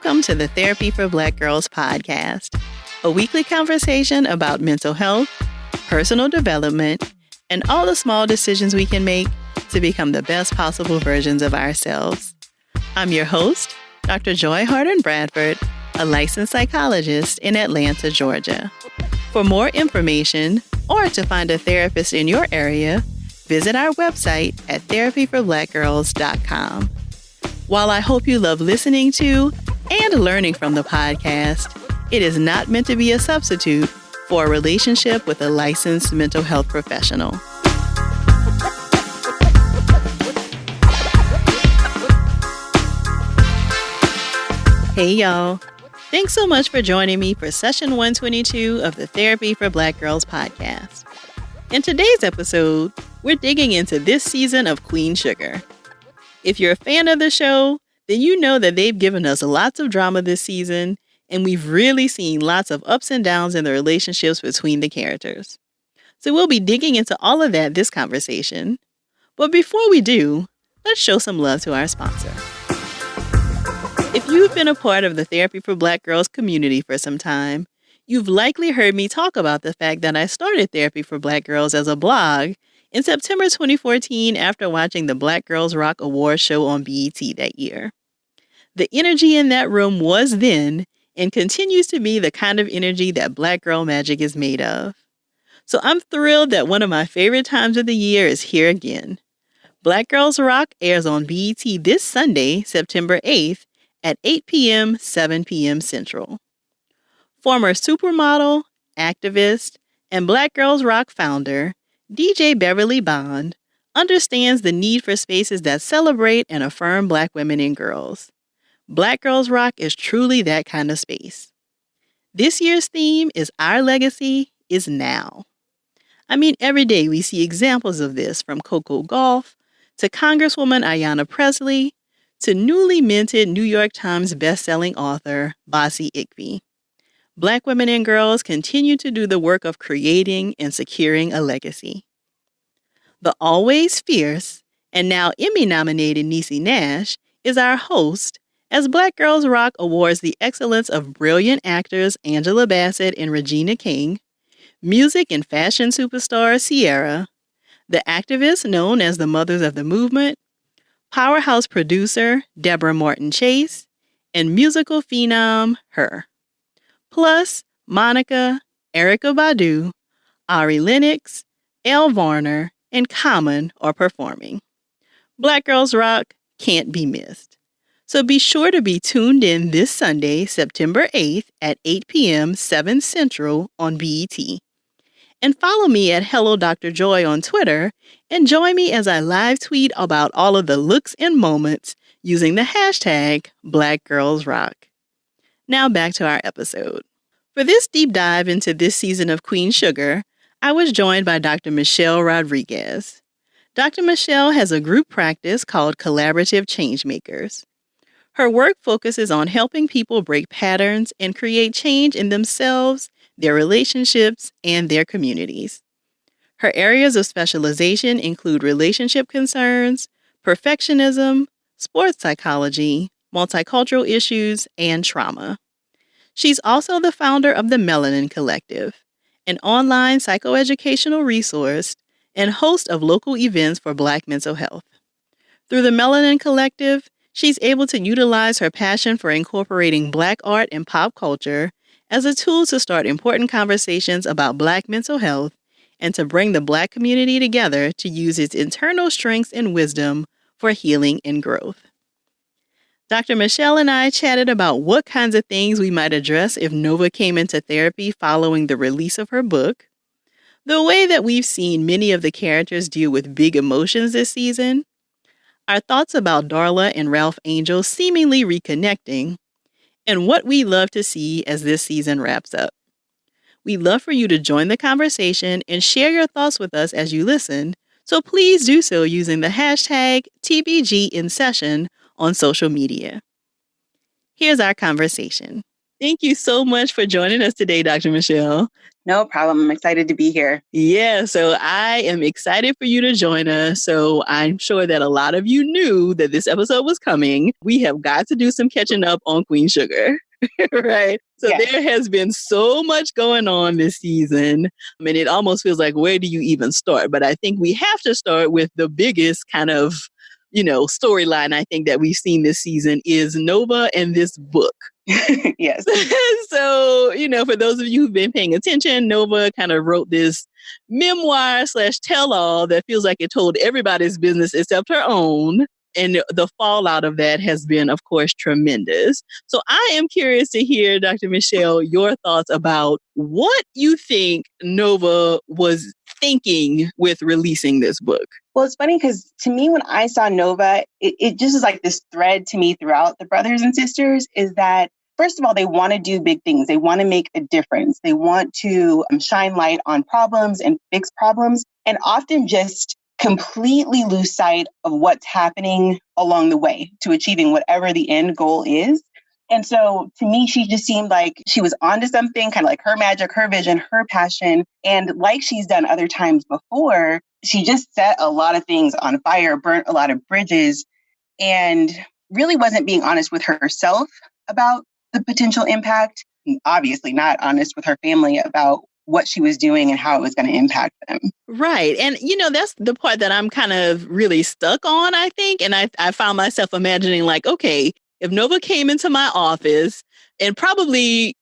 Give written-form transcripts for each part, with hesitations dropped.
Welcome to the Therapy for Black Girls podcast, a weekly conversation about mental health, personal development, and all the small decisions we can make to become the best possible versions of ourselves. I'm your host, Dr. Joy Harden Bradford, a licensed psychologist in Atlanta, Georgia. For more information or to find a therapist in your area, visit our website at therapyforblackgirls.com. While I hope you love listening to and learning from the podcast, it is not meant to be a substitute for a relationship with a licensed mental health professional. Hey y'all, thanks so much for joining me for session 122 of the Therapy for Black Girls podcast. In today's episode, we're digging into this season of Queen Sugar. If you're a fan of the show, then you know that they've given us lots of drama this season, and we've really seen lots of ups and downs in the relationships between the characters. So we'll be digging into all of that this conversation. But before we do, let's show some love to our sponsor. If you've been a part of the Therapy for Black Girls community for some time, you've likely heard me talk about the fact that I started Therapy for Black Girls as a blog in September 2014 after watching the Black Girls Rock Awards show on BET that year. The energy in that room was then and continues to be the kind of energy that Black Girl Magic is made of. So I'm thrilled that one of my favorite times of the year is here again. Black Girls Rock airs on BET this Sunday, September 8th at 8 p.m., 7 p.m. Central. Former supermodel, activist, and Black Girls Rock founder, DJ Beverly Bond, understands the need for spaces that celebrate and affirm Black women and girls. Black Girls Rock is truly that kind of space. This year's theme is Our Legacy is Now. I mean, every day we see examples of this, from Coco Gauff to Congresswoman Ayanna Pressley to newly minted New York Times bestselling author Bossy Igby. Black women and girls continue to do the work of creating and securing a legacy. The always fierce and now Emmy-nominated Niecy Nash is our host as Black Girls Rock awards the excellence of brilliant actors Angela Bassett and Regina King, music and fashion superstar Ciara, the activists known as the Mothers of the Movement, powerhouse producer Deborah Morton Chase, and musical phenom Her. Plus, Monica, Erykah Badu, Ari Lennox, Elle Varner, and Common are performing. Black Girls Rock can't be missed. So be sure to be tuned in this Sunday, September 8th at 8 p.m., 7 Central on BET. And follow me at Hello Dr. Joy on Twitter and join me as I live tweet about all of the looks and moments using the hashtag Black Girls Rock. Now back to our episode. For this deep dive into this season of Queen Sugar, I was joined by Dr. Mishelle Rodriguez. Dr. Mishelle has a group practice called Collaborative Changemakers. Her work focuses on helping people break patterns and create change in themselves, their relationships, and their communities. Her areas of specialization include relationship concerns, perfectionism, sports psychology, multicultural issues, and trauma. She's also the founder of the Melanin Collective, an online psychoeducational resource and host of local events for Black mental health. Through the Melanin Collective, she's able to utilize her passion for incorporating Black art and pop culture as a tool to start important conversations about Black mental health and to bring the Black community together to use its internal strengths and wisdom for healing and growth. Dr. Mishelle and I chatted about what kinds of things we might address if Nova came into therapy following the release of her book, the way that we've seen many of the characters deal with big emotions this season, our thoughts about Darla and Ralph Angel seemingly reconnecting, and what we love to see as this season wraps up. We'd love for you to join the conversation and share your thoughts with us as you listen, so please do so using the hashtag TBGInSession on social media. Here's our conversation. Thank you so much for joining us today, Dr. Mishelle. No problem. I'm excited to be here. Yeah, so I am excited for you to join us. So I'm sure that a lot of you knew that this episode was coming. We have got to do some catching up on Queen Sugar. Right. So Yes. there has been so much going on this season. I mean, it almost feels like, where do you even start? But I think we have to start with the biggest kind of, storyline I think that we've seen this season is Nova and this book. Yes. So, for those of you who've been paying attention, Nova kind of wrote this memoir / tell-all that feels like it told everybody's business except her own. And the fallout of that has been, of course, tremendous. So I am curious to hear, Dr. Mishelle, your thoughts about what you think Nova was thinking with releasing this book. Well, it's funny because to me, when I saw Nova, it just is like this thread to me throughout the brothers and sisters is that, first of all, they want to do big things. They want to make a difference. They want to shine light on problems and fix problems, and often just completely lose sight of what's happening along the way to achieving whatever the end goal is. And so to me, she just seemed like she was onto something, kind of like her magic, her vision, her passion. And like she's done other times before, she just set a lot of things on fire, burnt a lot of bridges, and really wasn't being honest with herself about the potential impact. Obviously not honest with her family about what she was doing and how it was going to impact them. Right. And, that's the part that I'm kind of really stuck on, I think. And I found myself imagining like, okay, if Nova came into my office and probably,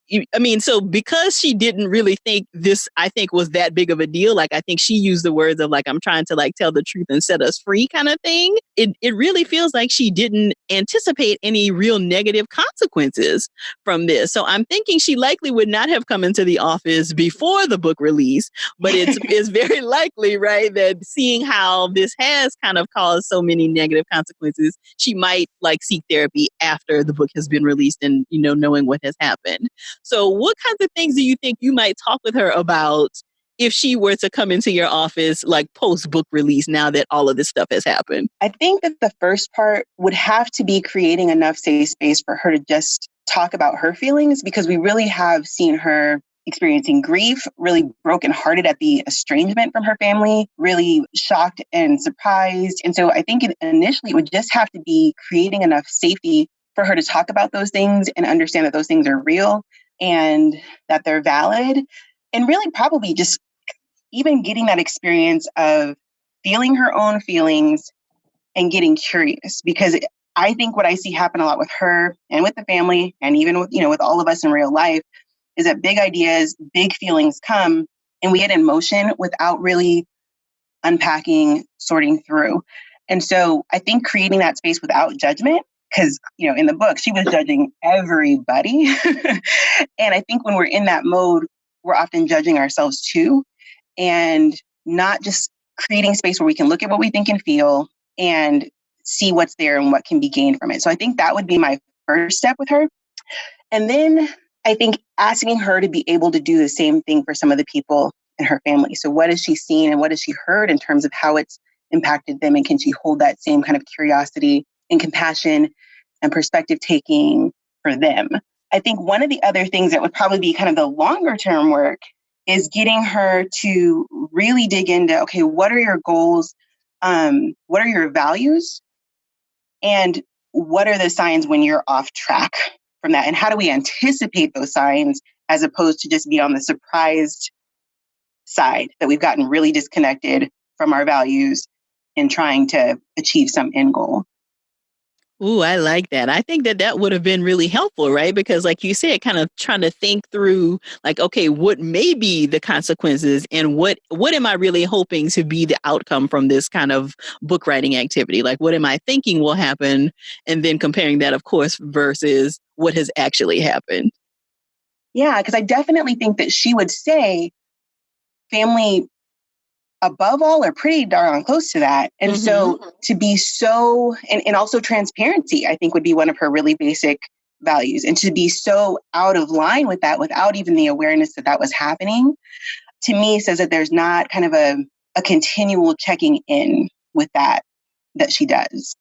so because she didn't really think this, I think, was that big of a deal. Like, I think she used the words of like, I'm trying to like tell the truth and set us free kind of thing. It really feels like she didn't anticipate any real negative consequences from this. So I'm thinking she likely would not have come into the office before the book release, but it's very likely, right, that seeing how this has kind of caused so many negative consequences, she might like seek therapy after the book has been released and, knowing what has happened. So what kinds of things do you think you might talk with her about if she were to come into your office like post book release now that all of this stuff has happened? I think that the first part would have to be creating enough safe space for her to just talk about her feelings, because we really have seen her experiencing grief, really brokenhearted at the estrangement from her family, really shocked and surprised. And so I think initially it would just have to be creating enough safety for her to talk about those things and understand that those things are real and that they're valid. And really probably just even getting that experience of feeling her own feelings and getting curious, because I think what I see happen a lot with her and with the family and even with, with all of us in real life is that big ideas, big feelings come and we get in motion without really unpacking, sorting through. And so I think creating that space without judgment, because, in the book, she was judging everybody. And I think when we're in that mode, we're often judging ourselves too, and not just creating space where we can look at what we think and feel and see what's there and what can be gained from it. So I think that would be my first step with her. And then I think asking her to be able to do the same thing for some of the people in her family. So what has she seen and what has she heard in terms of how it's impacted them? And can she hold that same kind of curiosity and compassion and perspective taking for them? I think one of the other things that would probably be kind of the longer term work is getting her to really dig into, okay, what are your goals? What are your values? And what are the signs when you're off track from that? And how do we anticipate those signs as opposed to just be on the surprised side that we've gotten really disconnected from our values in trying to achieve some end goal? Ooh, I like that. I think that would have been really helpful, right? Because like you said, kind of trying to think through like, okay, what may be the consequences and what am I really hoping to be the outcome from this kind of book writing activity? Like, what am I thinking will happen? And then comparing that, of course, versus what has actually happened. Yeah, because I definitely think that she would say family above all are pretty darn close to that. And so to be so, and also transparency, I think would be one of her really basic values. And to be so out of line with that without even the awareness that that was happening, to me says that there's not kind of a continual checking in with that she does.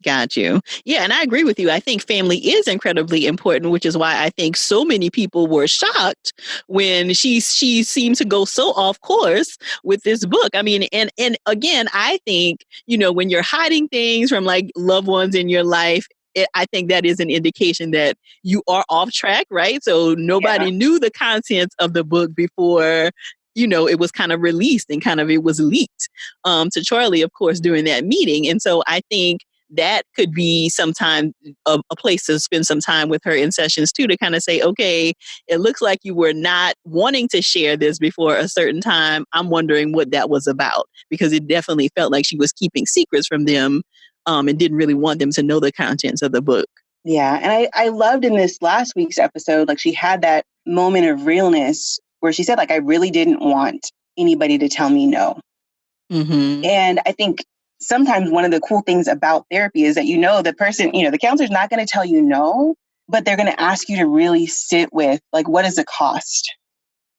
Got you. Yeah, and I agree with you. I think family is incredibly important, which is why I think so many people were shocked when she seemed to go so off course with this book. I mean, and again, I think, when you're hiding things from like loved ones in your life, I think that is an indication that you are off track, right? So nobody knew the contents of the book before it was kind of released and kind of it was leaked to Charlie, of course, during that meeting. And so I think that could be sometime a place to spend some time with her in sessions too, to kind of say, okay, it looks like you were not wanting to share this before a certain time. I'm wondering what that was about, because it definitely felt like she was keeping secrets from them and didn't really want them to know the contents of the book. Yeah. And I loved in this last week's episode, like she had that moment of realness where she said, like, I really didn't want anybody to tell me no. Mm-hmm. And I think sometimes one of the cool things about therapy is that, the person, the counselor's not going to tell you no, but they're going to ask you to really sit with, like, what is the cost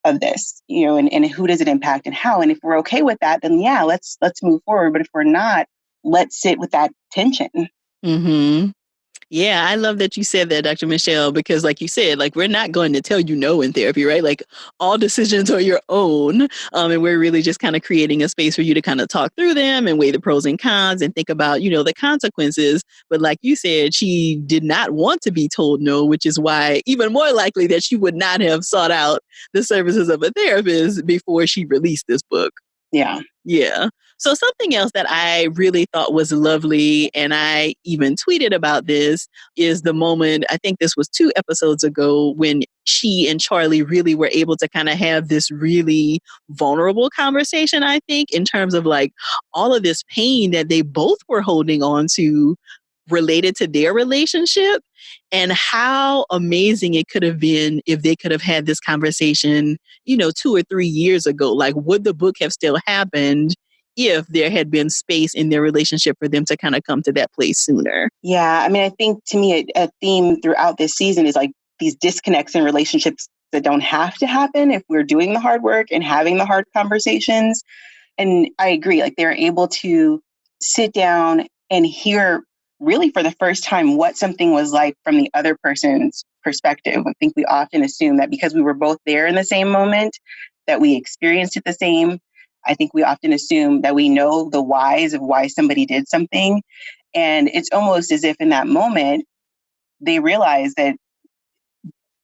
of this, and who does it impact and how? And if we're okay with that, then yeah, let's move forward. But if we're not, let's sit with that tension. Mm-hmm. Yeah, I love that you said that, Dr. Mishelle, because like you said, like we're not going to tell you no in therapy, right? Like all decisions are your own. And we're really just kind of creating a space for you to kind of talk through them and weigh the pros and cons and think about, the consequences. But like you said, she did not want to be told no, which is why even more likely that she would not have sought out the services of a therapist before she released this book. Yeah. Yeah. So something else that I really thought was lovely, and I even tweeted about this, is the moment, I think this was 2 episodes ago, when she and Charlie really were able to kind of have this really vulnerable conversation, I think, in terms of like all of this pain that they both were holding on to related to their relationship, and how amazing it could have been if they could have had this conversation, 2 or 3 years ago. Like, would the book have still happened if there had been space in their relationship for them to kind of come to that place sooner? Yeah. I mean, I think to me, a theme throughout this season is like these disconnects in relationships that don't have to happen if we're doing the hard work and having the hard conversations. And I agree, like they're able to sit down and hear really for the first time what something was like from the other person's perspective. I think we often assume that because we were both there in the same moment, that we experienced it the same. I think we often assume that we know the whys of why somebody did something. And it's almost as if in that moment, they realize that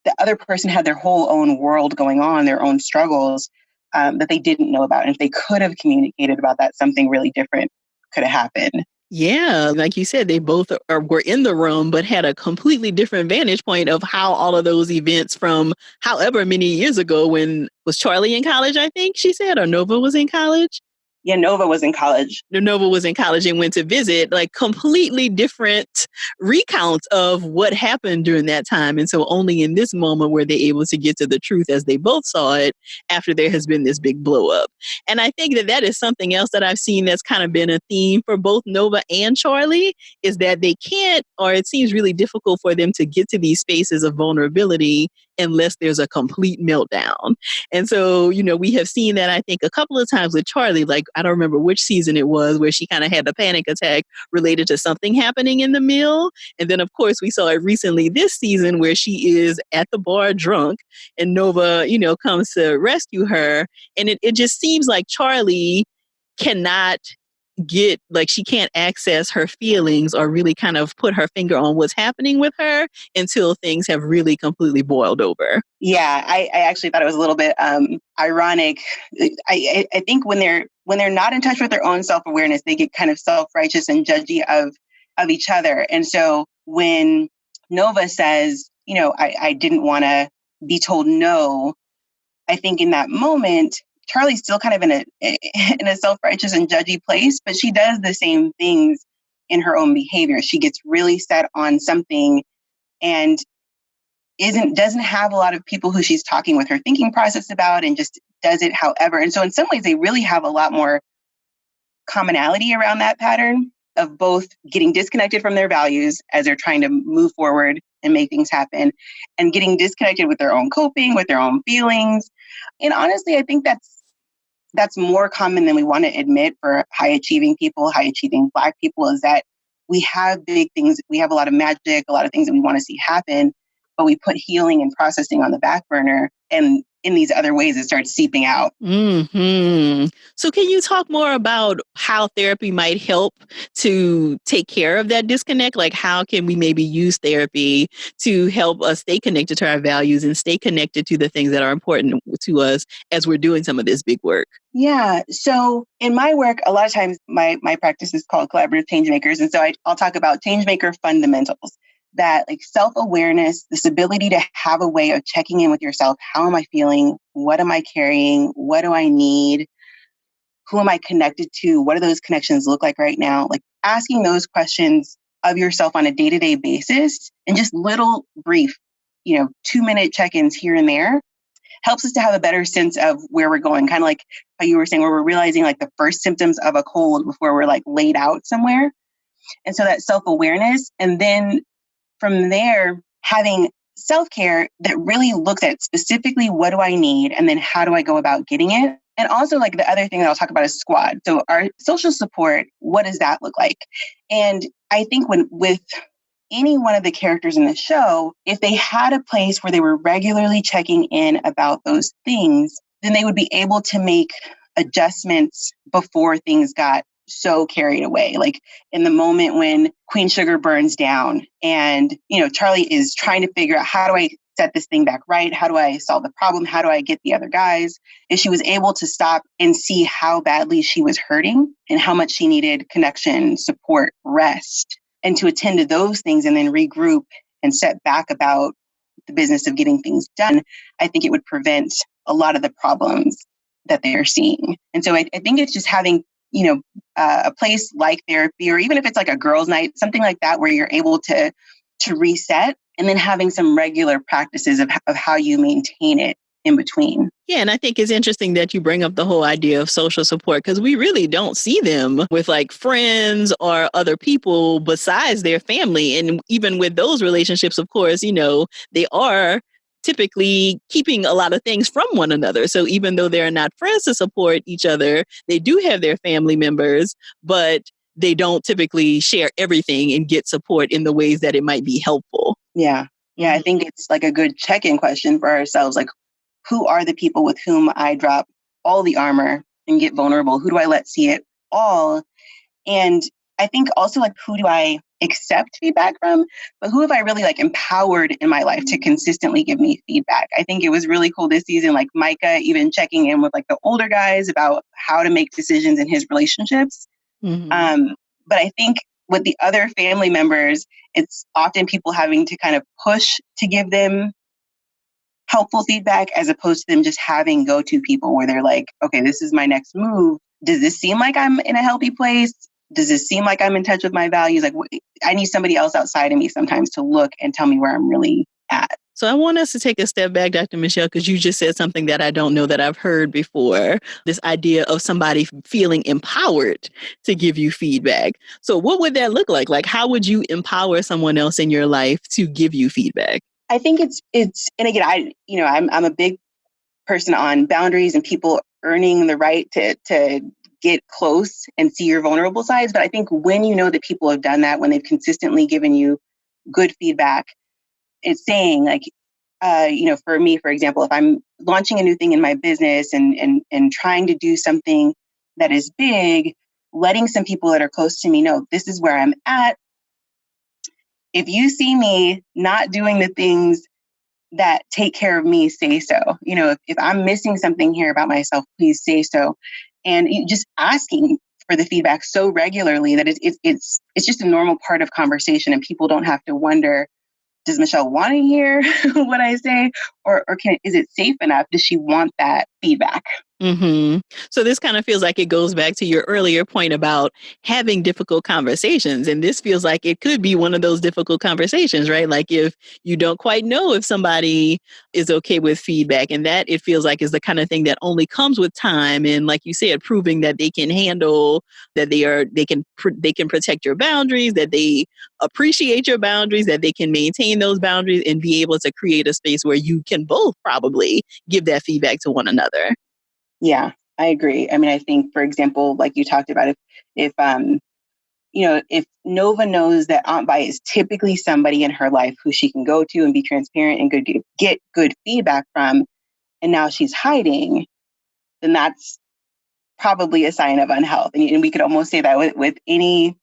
the other person had their whole own world going on, their own struggles that they didn't know about. And if they could have communicated about that, something really different could have happened. Yeah, like you said, they both were in the room, but had a completely different vantage point of how all of those events from however many years ago, when was Charlie in college, I think she said, or Nova was in college? Yeah, Nova was in college. Nova was in college and went to visit, like completely different recounts of what happened during that time. And so only in this moment were they able to get to the truth as they both saw it after there has been this big blow up. And I think that that is something else that I've seen that's kind of been a theme for both Nova and Charlie, is that they can't, or it seems really difficult for them to get to these spaces of vulnerability unless there's a complete meltdown. And so, we have seen that, I think, a couple of times with Charlie. Like, I don't remember which season it was where she kind of had the panic attack related to something happening in the mill. And then, of course, we saw it recently this season where she is at the bar drunk and Nova, comes to rescue her. And it just seems like Charlie cannot get, like, she can't access her feelings or really kind of put her finger on what's happening with her until things have really completely boiled over. Yeah, I actually thought it was a little bit ironic. I think when they're not in touch with their own self-awareness, they get kind of self-righteous and judgy of each other. And so when Nova says, I didn't want to be told no, I think in that moment, Charlie's still kind of in a self-righteous and judgy place, but she does the same things in her own behavior. She gets really set on something and doesn't have a lot of people who she's talking with her thinking process about, and just does it however. And so in some ways, they really have a lot more commonality around that pattern of both getting disconnected from their values as they're trying to move forward and make things happen, and getting disconnected with their own coping, with their own feelings. And honestly, I think that's more common than we want to admit for high achieving people, high achieving Black people, is that we have big things, we have a lot of magic, a lot of things that we want to see happen, but we put healing and processing on the back burner. And in these other ways, it starts seeping out. So can you talk more about how therapy might help to take care of that disconnect? Like how can we maybe use therapy to help us stay connected to our values and stay connected to the things that are important to us as we're doing some of this big work? Yeah. So in my work, a lot of times my practice is called collaborative change makers. And so I'll talk about change maker fundamentals, that like self-awareness, this ability to have a way of checking in with yourself. How am I feeling? What am I carrying? What do I need? Who am I connected to? What do those connections look like right now? Like asking those questions of yourself on a day-to-day basis, and just little brief, 2-minute check-ins here and there helps us to have a better sense of where we're going. Kind of like how you were saying, where we're realizing like the first symptoms of a cold before we're like laid out somewhere. And so that self-awareness, and then from there, having self-care that really looks at specifically what do I need, and then how do I go about getting it. And also, like the other thing that I'll talk about is squad. So our social support, what does that look like? And I think with any one of the characters in the show, if they had a place where they were regularly checking in about those things, then they would be able to make adjustments before things got so carried away. Like in the moment when Queen Sugar burns down and, Charlie is trying to figure out, how do I set this thing back right? How do I solve the problem? How do I get the other guys? If she was able to stop and see how badly she was hurting and how much she needed connection, support, rest, and to attend to those things and then regroup and set back about the business of getting things done, I think it would prevent a lot of the problems that they're seeing. And so I think it's just having, a place like therapy, or even if it's like a girls' night, something like that, where you're able to reset, and then having some regular practices of how you maintain it in between. Yeah, and I think it's interesting that you bring up the whole idea of social support, because we really don't see them with like friends or other people besides their family. And even with those relationships, of course, they are typically keeping a lot of things from one another. So even though they're not friends to support each other, they do have their family members, but they don't typically share everything and get support in the ways that it might be helpful. Yeah. Yeah. I think it's like a good check-in question for ourselves. Like, who are the people with whom I drop all the armor and get vulnerable? Who do I let see it all? And I think also, like, who do I accept feedback from? But who have I really like empowered in my life to consistently give me feedback? I think it was really cool this season, like Micah even checking in with like the older guys about how to make decisions in his relationships. But I think with the other family members, it's often people having to kind of push to give them helpful feedback, as opposed to them just having go-to people where they're like, okay, this is my next move. Does this seem like I'm in a healthy place? Does this seem like I'm in touch with my values? Like, I need somebody else outside of me sometimes to look and tell me where I'm really at. So I want us to take a step back, Dr. Mishelle, because you just said something that I don't know that I've heard before, this idea of somebody feeling empowered to give you feedback. So what would that look like? Like, how would you empower someone else in your life to give you feedback? I think it's, and again, I'm a big person on boundaries and people earning the right to get close and see your vulnerable sides. But I think when you know that people have done that, when they've consistently given you good feedback, it's saying like, for me, for example, if I'm launching a new thing in my business and trying to do something that is big, letting some people that are close to me know this is where I'm at. If you see me not doing the things that take care of me, say so. If I'm missing something here about myself, please say so. And just asking for the feedback so regularly that it's just a normal part of conversation, and people don't have to wonder, does Mishelle want to hear what I say? Or is it safe enough? Does she want that feedback? So this kind of feels like it goes back to your earlier point about having difficult conversations. And this feels like it could be one of those difficult conversations, right? Like if you don't quite know if somebody is okay with feedback, and that it feels like is the kind of thing that only comes with time. And like you said, proving that they can handle, that they can protect your boundaries, that they appreciate your boundaries, that they can maintain those boundaries and be able to create a space where you can both probably give that feedback to one another. Yeah, I agree. I mean, I think, for example, like you talked about, if if Nova knows that Aunt Vi is typically somebody in her life who she can go to and be transparent and get good feedback from, and now she's hiding, then that's probably a sign of unhealth. And we could almost say that with any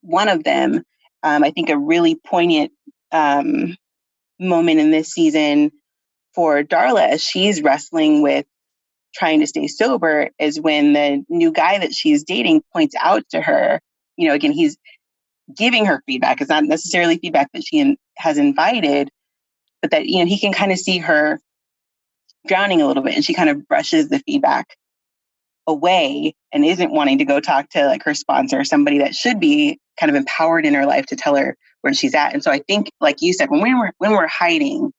one of them. I think a really poignant moment in this season for Darla, as she's wrestling with trying to stay sober, is when the new guy that she's dating points out to her, again, he's giving her feedback. It's not necessarily feedback that she has invited, but that, he can kind of see her drowning a little bit, and she kind of brushes the feedback away and isn't wanting to go talk to like her sponsor, somebody that should be kind of empowered in her life to tell her where she's at. And so I think, like you said, when we're hiding,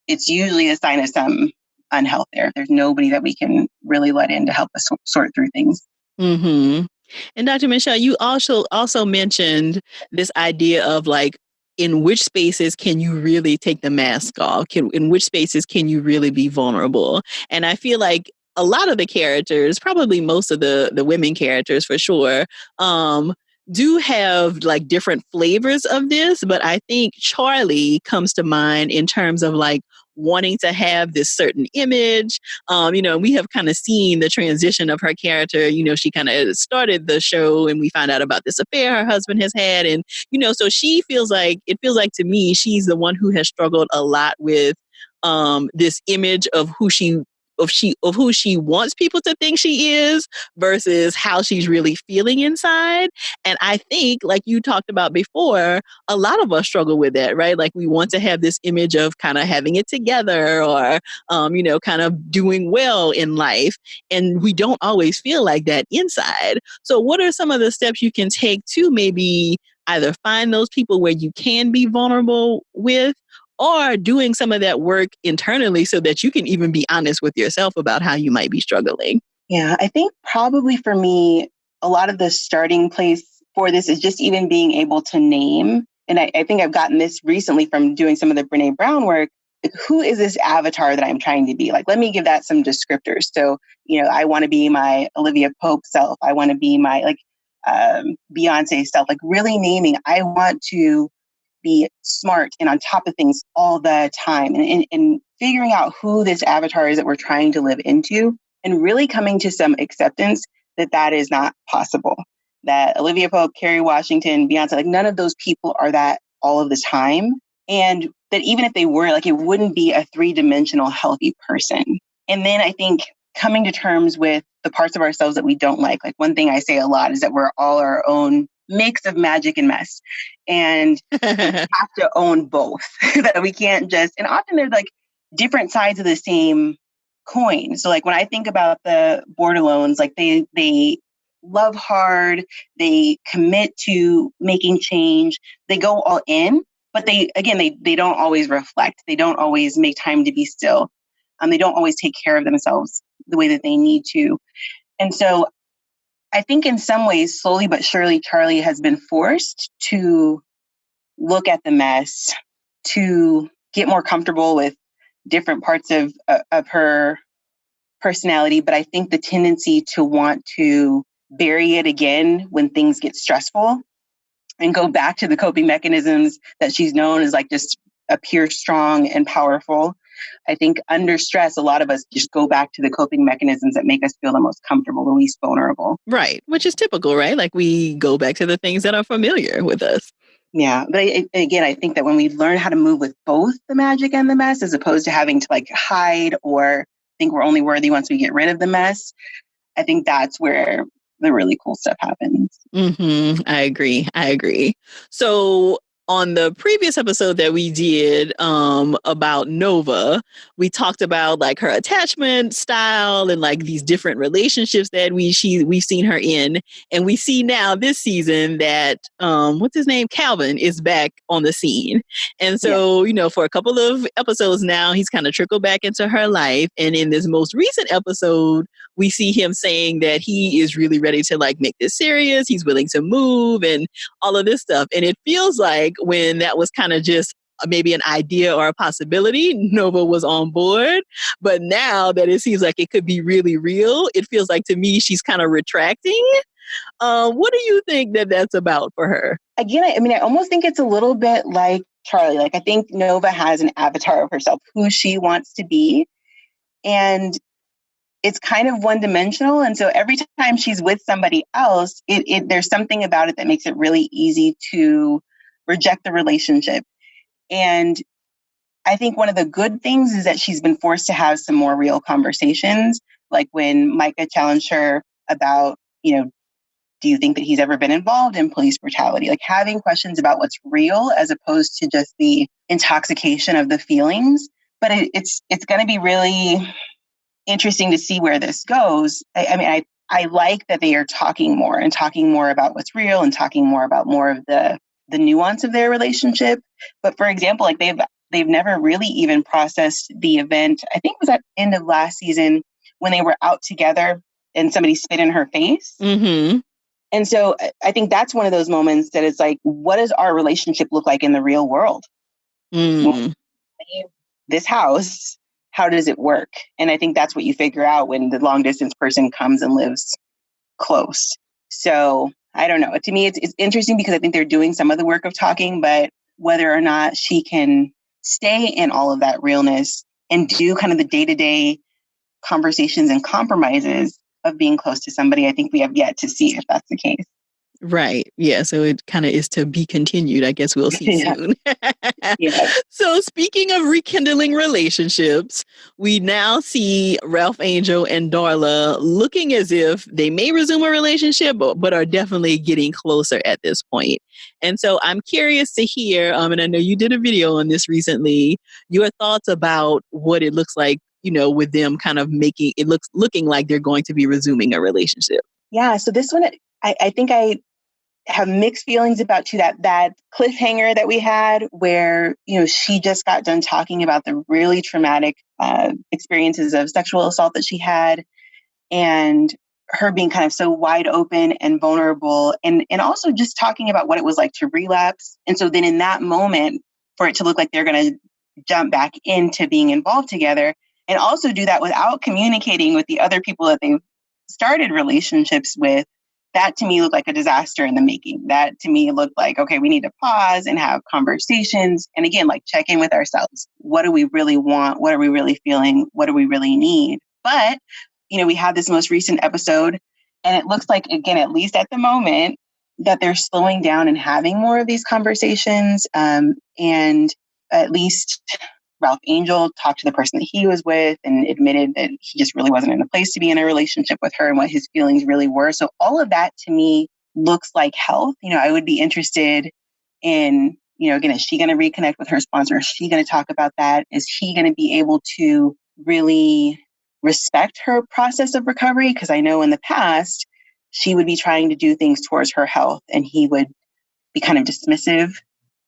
it's usually a sign of some unhealth there. There's nobody that we can really let in to help us sort through things. Mm-hmm. And Dr. Mishelle, you also mentioned this idea of like, in which spaces can you really take the mask off? In which spaces can you really be vulnerable? And I feel like a lot of the characters, probably most of the women characters for sure, do have like different flavors of this. But I think Charlie comes to mind in terms of like wanting to have this certain image. We have kind of seen the transition of her character. She kind of started the show and we found out about this affair her husband has had. And, so it feels like to me, she's the one who has struggled a lot with this image of who she wants people to think she is versus how she's really feeling inside. And I think, like you talked about before, a lot of us struggle with that, right? Like we want to have this image of kind of having it together or, kind of doing well in life. And we don't always feel like that inside. So what are some of the steps you can take to maybe either find those people where you can be vulnerable with, or doing some of that work internally so that you can even be honest with yourself about how you might be struggling? Yeah, I think probably for me, a lot of the starting place for this is just even being able to name. And I think I've gotten this recently from doing some of the Brene Brown work. Like, who is this avatar that I'm trying to be? Like, let me give that some descriptors. So, I want to be my Olivia Pope self. I want to be my Beyonce self, like really naming. I want to be smart and on top of things all the time, and figuring out who this avatar is that we're trying to live into, and really coming to some acceptance that is not possible. That Olivia Pope, Kerry Washington, Beyonce, like none of those people are that all of the time. And that even if they were, like, it wouldn't be a 3-dimensional healthy person. And then I think coming to terms with the parts of ourselves that we don't like. Like one thing I say a lot is that we're all our own mix of magic and mess. And we have to own both. That we can't just, and often they're like different sides of the same coin. So like when I think about the Borderlones, like they love hard, they commit to making change, they go all in, but they don't always reflect. They don't always make time to be still. They don't always take care of themselves the way that they need to. And so I think in some ways, slowly but surely, Charlie has been forced to look at the mess, to get more comfortable with different parts of her personality. But I think the tendency to want to bury it again when things get stressful and go back to the coping mechanisms that she's known as, like, just appear strong and powerful. I think under stress, a lot of us just go back to the coping mechanisms that make us feel the most comfortable, the least vulnerable. Right. Which is typical, right? Like we go back to the things that are familiar with us. Yeah. But again, I think that when we learn how to move with both the magic and the mess, as opposed to having to like hide or think we're only worthy once we get rid of the mess, I think that's where the really cool stuff happens. Mm-hmm. I agree. So on the previous episode that we did about Nova, we talked about like her attachment style and like these different relationships that we've seen her in, and we see now this season that what's his name, Calvin, is back on the scene. And so for a couple of episodes now, he's kind of trickled back into her life, and in this most recent episode, we see him saying that he is really ready to like make this serious. He's willing to move and all of this stuff. And it feels like when that was kind of just maybe an idea or a possibility, Nova was on board. But now that it seems like it could be really real, it feels like to me she's kind of retracting. What do you think that that's about for her? Again, I mean, I almost think it's a little bit like Charlie. Like, I think Nova has an avatar of herself, who she wants to be. And it's kind of one dimensional. And so every time she's with somebody else, there's something about it that makes it really easy to reject the relationship. And I think one of the good things is that she's been forced to have some more real conversations. Like when Micah challenged her about, do you think that he's ever been involved in police brutality? Like having questions about what's real as opposed to just the intoxication of the feelings. But it's going to be really interesting to see where this goes. I like that they are talking more about what's real and talking more about more of the nuance of their relationship. But for example, like they've never really even processed the event. I think it was at the end of last season when they were out together and somebody spit in her face. Mm-hmm. And so I think that's one of those moments that it's like, what does our relationship look like in the real world? This house, how does it work? And I think that's what you figure out when the long distance person comes and lives close. So I don't know. To me, it's interesting because I think they're doing some of the work of talking, but whether or not she can stay in all of that realness and do kind of the day-to-day conversations and compromises of being close to somebody, I think we have yet to see if that's the case. Right. Yeah. So it kind of is to be continued. I guess we'll see soon. Yeah. So speaking of rekindling relationships, we now see Ralph Angel and Darla looking as if they may resume a relationship, but are definitely getting closer at this point. And so I'm curious to hear, and I know you did a video on this recently, your thoughts about what it looks like, with them kind of looking like they're going to be resuming a relationship. Yeah. So this one, I think I have mixed feelings about that cliffhanger that we had where, she just got done talking about the really traumatic experiences of sexual assault that she had, and her being kind of so wide open and vulnerable, and also just talking about what it was like to relapse. And so then in that moment, for it to look like they're going to jump back into being involved together, and also do that without communicating with the other people that they've started relationships with, that to me looked like a disaster in the making. That to me looked like, okay, we need to pause and have conversations. And again, like check in with ourselves. What do we really want? What are we really feeling? What do we really need? But, we had this most recent episode, and it looks like, again, at least at the moment, that they're slowing down and having more of these conversations. And at least Ralph Angel talked to the person that he was with and admitted that he just really wasn't in a place to be in a relationship with her and what his feelings really were. So all of that to me looks like health. I would be interested in, again, is she going to reconnect with her sponsor? Is she going to talk about that? Is he going to be able to really respect her process of recovery? Because I know in the past, she would be trying to do things towards her health and he would be kind of dismissive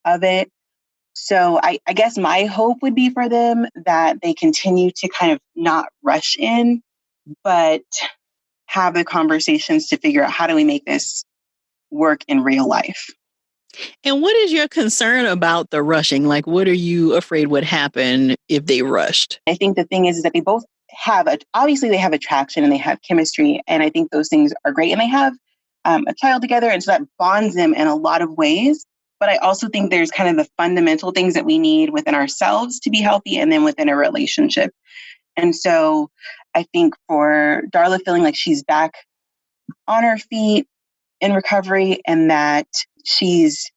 of it. So I guess my hope would be for them that they continue to kind of not rush in, but have the conversations to figure out how do we make this work in real life. And what is your concern about the rushing? Like, what are you afraid would happen if they rushed? I think the thing is that they both obviously they have attraction and they have chemistry. And I think those things are great. And they have a child together. And so that bonds them in a lot of ways. But I also think there's kind of the fundamental things that we need within ourselves to be healthy and then within a relationship. And so I think for Darla feeling like she's back on her feet in recovery and that she's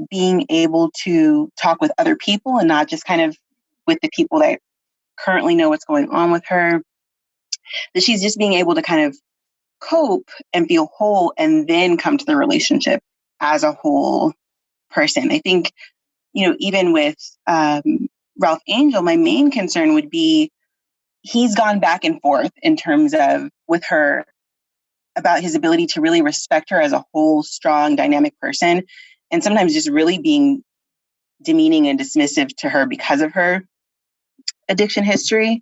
being able to talk with other people and not just kind of with the people that currently know what's going on with her, that she's just being able to kind of cope and feel whole and then come to the relationship as a whole person. I think, even with Ralph Angel, my main concern would be he's gone back and forth in terms of with her about his ability to really respect her as a whole, strong, dynamic person, and sometimes just really being demeaning and dismissive to her because of her addiction history.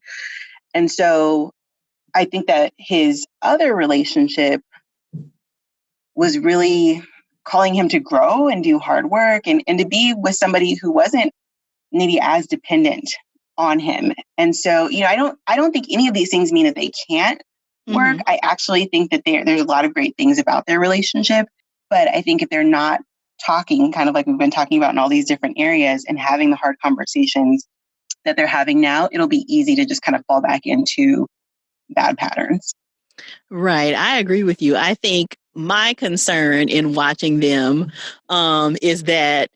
And so I think that his other relationship was really calling him to grow and do hard work and to be with somebody who wasn't maybe as dependent on him. And so, I don't think any of these things mean that they can't work. I actually think that there's a lot of great things about their relationship, but I think if they're not talking, kind of like we've been talking about in all these different areas, and having the hard conversations that they're having now, it'll be easy to just kind of fall back into bad patterns. Right. I agree with you. I think my concern in watching them is that,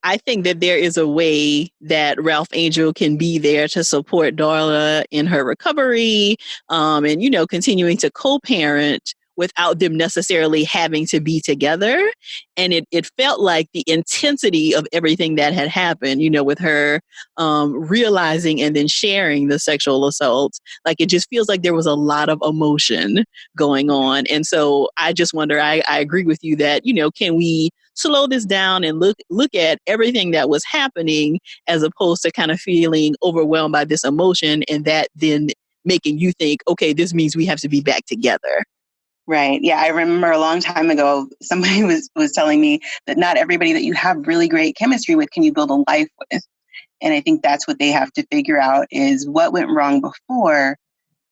I think that there is a way that Ralph Angel can be there to support Darla in her recovery, and, continuing to co-parent without them necessarily having to be together. And it felt like the intensity of everything that had happened, with her realizing and then sharing the sexual assault, like it just feels like there was a lot of emotion going on. And so I just wonder, I agree with you that, can we slow this down and look at everything that was happening as opposed to kind of feeling overwhelmed by this emotion, and that then making you think, okay, this means we have to be back together. Right. Yeah. I remember a long time ago, somebody was telling me that not everybody that you have really great chemistry with can you build a life with. And I think that's what they have to figure out, is what went wrong before,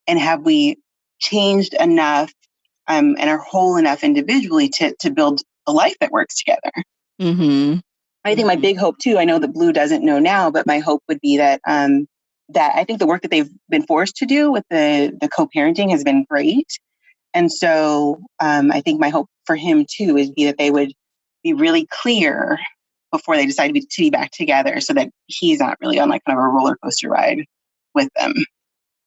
and have we changed enough and are whole enough individually to build a life that works together. Mm-hmm. I think my big hope too, I know that Blue doesn't know now, but my hope would be that that I think the work that they've been forced to do with the co-parenting has been great. And so I think my hope for him too is that they would be really clear before they decide to be back together, so that he's not really on like kind of a roller coaster ride with them.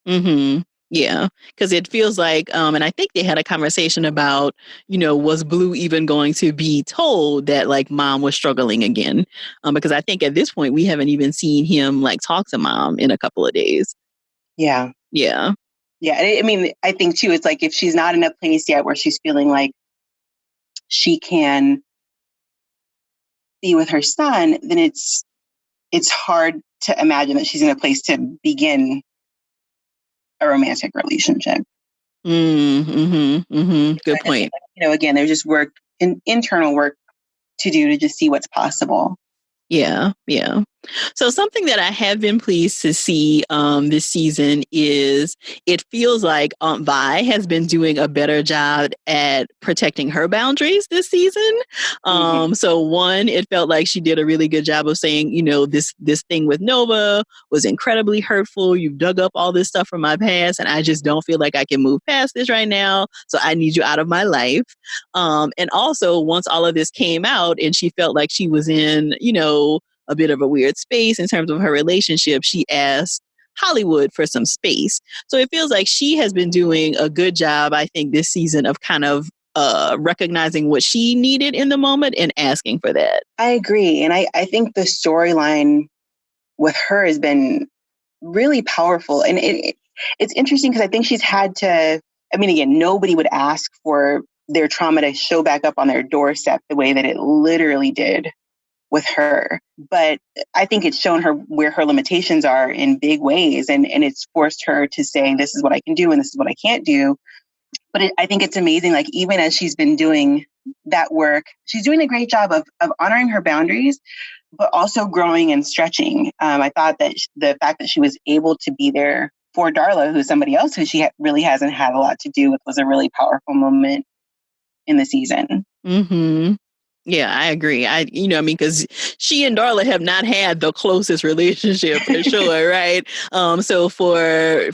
Mm-hmm. Yeah, because it feels like, and I think they had a conversation about, was Blue even going to be told that like mom was struggling again? Because I think at this point we haven't even seen him like talk to mom in a couple of days. Yeah. Yeah. Yeah. I mean, I think too, it's like if she's not in a place yet where she's feeling like she can be with her son, then it's hard to imagine that she's in a place to begin a romantic relationship. Mm-hmm. Mm-hmm. Good point. Again, there's just internal work to do to just see what's possible. Yeah. Yeah. So something that I have been pleased to see this season is it feels like Aunt Vi has been doing a better job at protecting her boundaries this season. So one, it felt like she did a really good job of saying, this thing with Nova was incredibly hurtful. You've dug up all this stuff from my past, and I just don't feel like I can move past this right now. So I need you out of my life. And also, once all of this came out and she felt like she was in, a bit of a weird space in terms of her relationship, she asked Hollywood for some space. So it feels like she has been doing a good job, I think, this season of kind of recognizing what she needed in the moment and asking for that. I agree. And I think the storyline with her has been really powerful. And it's interesting because I think she's had to, I mean, again, nobody would ask for their trauma to show back up on their doorstep the way that it literally did with her. But I think it's shown her where her limitations are in big ways. And it's forced her to say, this is what I can do and this is what I can't do. But I think it's amazing, like even as she's been doing that work, she's doing a great job of honoring her boundaries, but also growing and stretching. I thought that the fact that she was able to be there for Darla, who's somebody else who she really hasn't had a lot to do with, was a really powerful moment in the season. Mm-hmm. Yeah, I agree. Because she and Darla have not had the closest relationship for sure, right? So for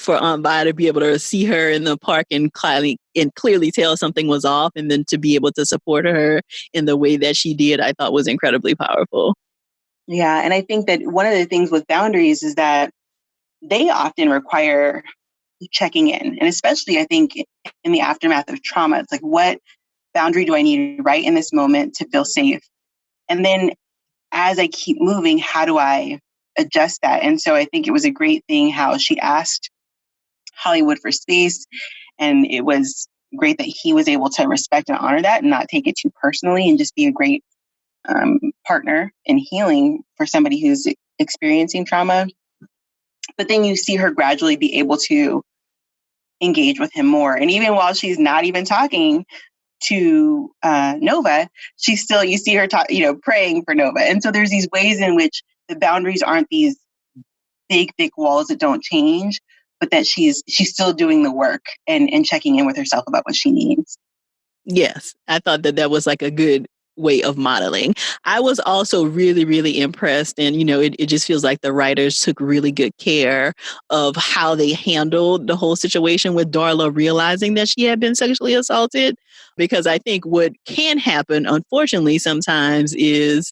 Aunt Vi to be able to see her in the park and clearly tell something was off, and then to be able to support her in the way that she did, I thought was incredibly powerful. Yeah, and I think that one of the things with boundaries is that they often require checking in, and especially I think in the aftermath of trauma, it's like, what boundary do I need right in this moment to feel safe? And then as I keep moving, how do I adjust that? And so I think it was a great thing how she asked Hollywood for space, and it was great that he was able to respect and honor that and not take it too personally, and just be a great partner in healing for somebody who's experiencing trauma. But then you see her gradually be able to engage with him more. And even while she's not even talking to Nova, she's still, you see her praying for Nova. And so there's these ways in which the boundaries aren't these big, thick walls that don't change, but that she's still doing the work and checking in with herself about what she needs. Yes, I thought that was like a good way of modeling. I was also really, really impressed. And, it just feels like the writers took really good care of how they handled the whole situation with Darla realizing that she had been sexually assaulted. Because I think what can happen, unfortunately, sometimes is,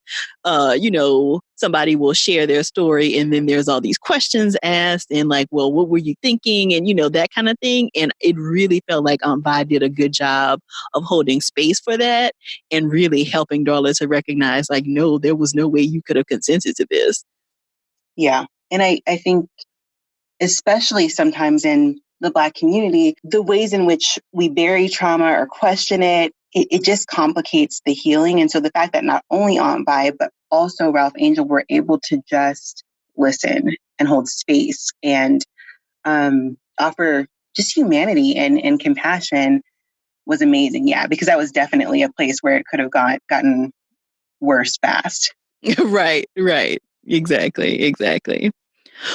somebody will share their story and then there's all these questions asked and like, well, what were you thinking? And, that kind of thing. And it really felt like Aunt Vi did a good job of holding space for that and really helping Darla to recognize, like, no, there was no way you could have consented to this. Yeah. And I think, especially sometimes in the Black community, the ways in which we bury trauma or question it just complicates the healing. And so the fact that not only Aunt Vi, but also Ralph Angel were able to just listen and hold space and offer just humanity and compassion was amazing. Yeah, because that was definitely a place where it could have gotten worse fast. Right. Exactly.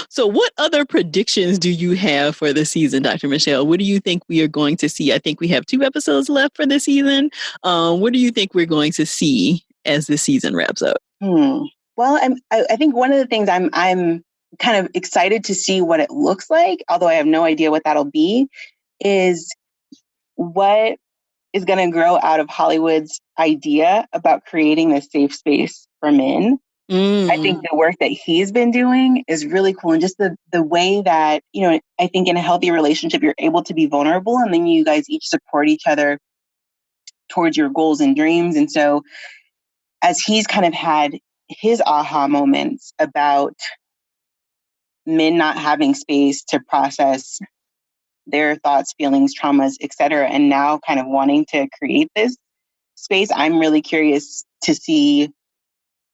So what other predictions do you have for the season, Dr. Mishelle? What do you think we are going to see? I think we have 2 episodes left for the season. What do you think we're going to see as the season wraps up? Well, I think one of the things I'm kind of excited to see what it looks like, although I have no idea what that'll be, is what is going to grow out of Hollywood's idea about creating a safe space for men. I think the work that he's been doing is really cool. And just the way that, I think in a healthy relationship, you're able to be vulnerable and then you guys each support each other towards your goals and dreams. And so as he's kind of had his aha moments about men not having space to process their thoughts, feelings, traumas, etc., and now kind of wanting to create this space, I'm really curious to see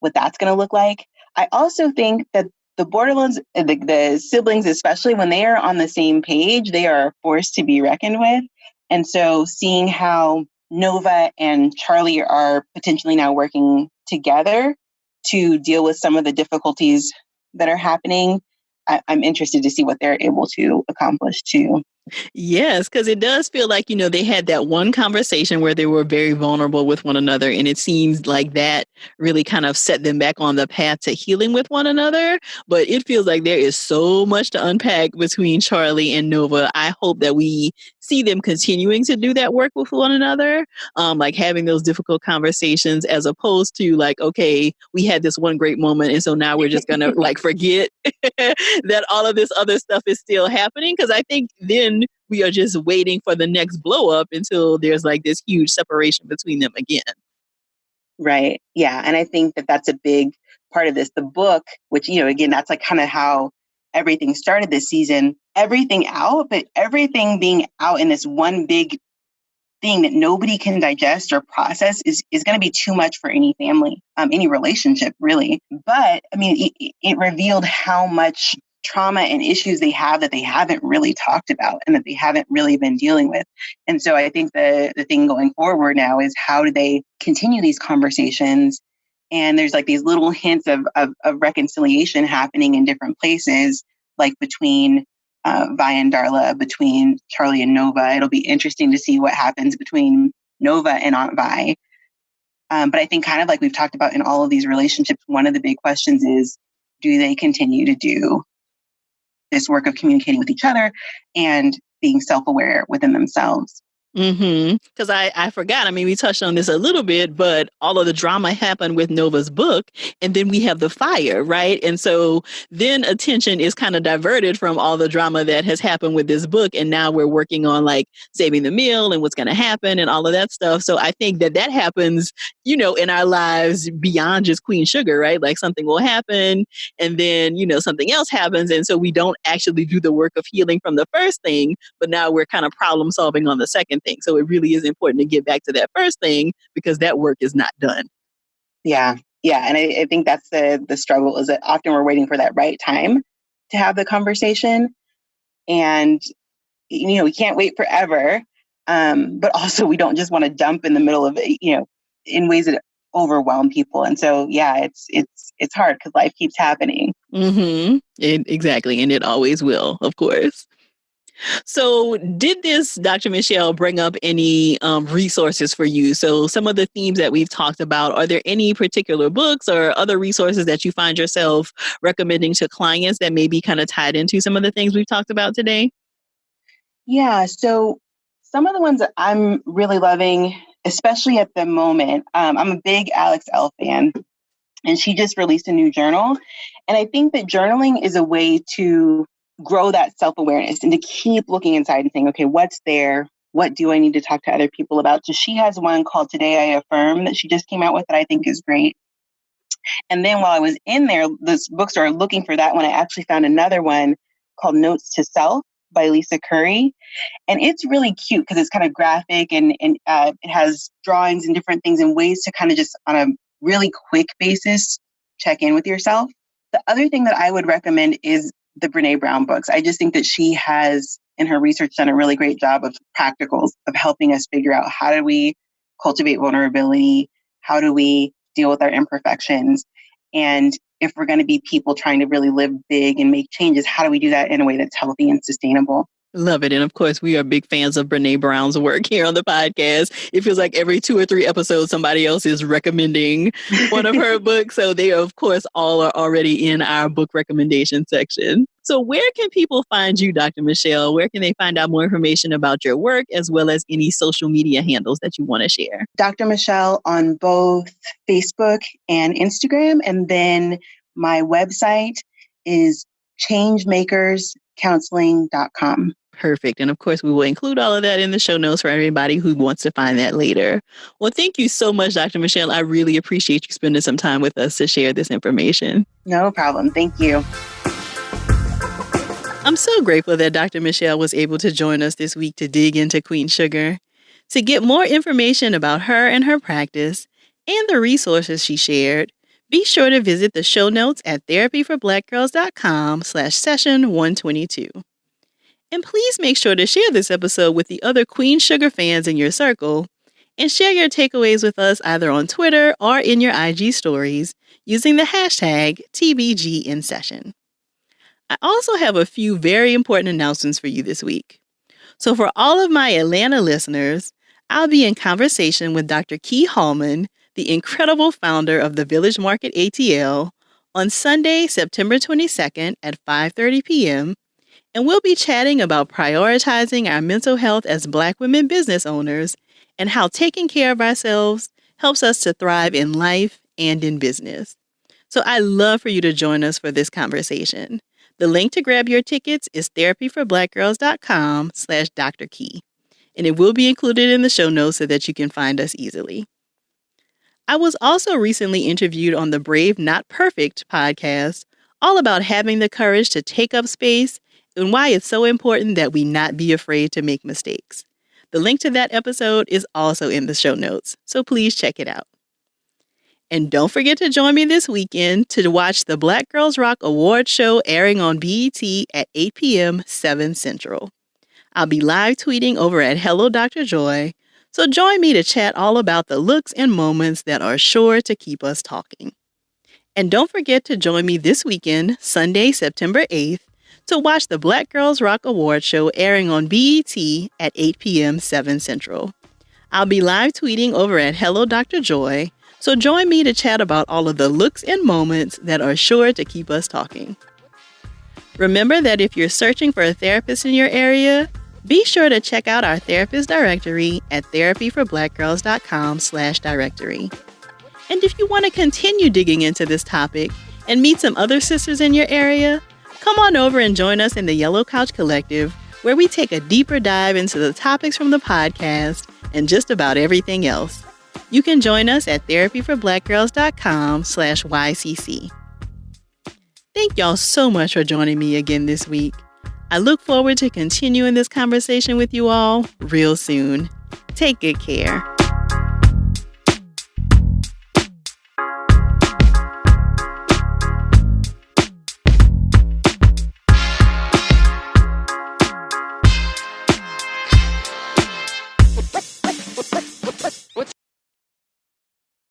what that's going to look like. I also think that the Borderlands, the siblings, especially when they are on the same page, they are a force to be reckoned with. And so seeing how Nova and Charlie are potentially now working together to deal with some of the difficulties that are happening, I'm interested to see what they're able to accomplish too. Yes, because it does feel like, they had that one conversation where they were very vulnerable with one another. And it seems like that really kind of set them back on the path to healing with one another. But it feels like there is so much to unpack between Charlie and Nova. I hope that we see them continuing to do that work with one another, like having those difficult conversations as opposed to like, okay, we had this one great moment. And so now we're just going to like forget that all of this other stuff is still happening. Because I think then we are just waiting for the next blow up until there's like this huge separation between them again. Right. Yeah. And I think that that's a big part of this. The book, which, again, that's like kind of how everything started this season, everything out, but everything being out in this one big thing that nobody can digest or process is going to be too much for any family, any relationship, really. But I mean, it revealed how much trauma and issues they have that they haven't really talked about and that they haven't really been dealing with. And so I think the thing going forward now is how do they continue these conversations? And there's like these little hints of reconciliation happening in different places, like between Vi and Darla, between Charlie and Nova. It'll be interesting to see what happens between Nova and Aunt Vi. But I think kind of like we've talked about in all of these relationships, one of the big questions is, do they continue to do this work of communicating with each other and being self-aware within themselves? Because I forgot. I mean, we touched on this a little bit, but all of the drama happened with Nova's book, and then we have the fire, right? And so then attention is kind of diverted from all the drama that has happened with this book, and now we're working on like saving the meal and what's going to happen and all of that stuff. So I think that happens, in our lives beyond just Queen Sugar, right? Like something will happen, and then something else happens, and so we don't actually do the work of healing from the first thing, but now we're kind of problem solving on the second thing. So it really is important to get back to that first thing because that work is not done. Yeah. Yeah. And I think that's the struggle is that often we're waiting for that right time to have the conversation. And, we can't wait forever. But also we don't just want to dump in the middle of it, in ways that overwhelm people. And so, yeah, it's hard because life keeps happening. Exactly. And it always will, of course. So did this, Dr. Mishelle, bring up any resources for you? So some of the themes that we've talked about, are there any particular books or other resources that you find yourself recommending to clients that may be kind of tied into some of the things we've talked about today? Yeah, so some of the ones that I'm really loving, especially at the moment, I'm a big Alex L fan, and she just released a new journal. And I think that journaling is a way to grow that self-awareness and to keep looking inside and saying, okay, what's there? What do I need to talk to other people about? So she has one called Today I Affirm that she just came out with that I think is great. And then while I was in there, this bookstore looking for that one, I actually found another one called Notes to Self by Lisa Curry. And it's really cute because it's kind of graphic and it has drawings and different things and ways to kind of just on a really quick basis check in with yourself. The other thing that I would recommend is the Brene Brown books. I just think that she has, in her research, done a really great job of practicals of helping us figure out how do we cultivate vulnerability, how do we deal with our imperfections, and if we're going to be people trying to really live big and make changes, how do we do that in a way that's healthy and sustainable? Love it. And of course, we are big fans of Brene Brown's work here on the podcast. It feels like every 2 or 3 episodes, somebody else is recommending one of her books. So they, of course, all are already in our book recommendation section. So where can people find you, Dr. Mishelle? Where can they find out more information about your work as well as any social media handles that you want to share? Dr. Mishelle on both Facebook and Instagram. And then my website is changemakerscounseling.com. Perfect. And of course, we will include all of that in the show notes for everybody who wants to find that later. Well, thank you so much, Dr. Mishelle. I really appreciate you spending some time with us to share this information. No problem. Thank you. I'm so grateful that Dr. Mishelle was able to join us this week to dig into Queen Sugar. To get more information about her and her practice and the resources she shared, be sure to visit the show notes at therapyforblackgirls.com/session122. And please make sure to share this episode with the other Queen Sugar fans in your circle and share your takeaways with us either on Twitter or in your IG stories using the hashtag TBGInSession. I also have a few very important announcements for you this week. So for all of my Atlanta listeners, I'll be in conversation with Dr. Key Hallman, the incredible founder of the Village Market ATL, on Sunday, September 22nd at 5:30 p.m., and we'll be chatting about prioritizing our mental health as Black women business owners and how taking care of ourselves helps us to thrive in life and in business. So I'd love for you to join us for this conversation. The link to grab your tickets is therapyforblackgirls.com/Dr. Key, and it will be included in the show notes so that you can find us easily. I was also recently interviewed on the Brave Not Perfect podcast, all about having the courage to take up space and why it's so important that we not be afraid to make mistakes. The link to that episode is also in the show notes, so please check it out. And don't forget to join me this weekend to watch the Black Girls Rock Award show airing on BET at 8 p.m. 7 Central. I'll be live tweeting over at Hello Dr. Joy, so join me to chat all about the looks and moments that are sure to keep us talking. And don't forget to join me this weekend, Sunday, September 8th, to watch the Black Girls Rock Award show airing on BET at 8 p.m. 7 Central. I'll be live tweeting over at Hello Dr. Joy, so join me to chat about all of the looks and moments that are sure to keep us talking. Remember that if you're searching for a therapist in your area, be sure to check out our therapist directory at therapyforblackgirls.com/directory. And if you want to continue digging into this topic and meet some other sisters in your area, come on over and join us in the Yellow Couch Collective, where we take a deeper dive into the topics from the podcast and just about everything else. You can join us at therapyforblackgirls.com/YCC. Thank y'all so much for joining me again this week. I look forward to continuing this conversation with you all real soon. Take good care.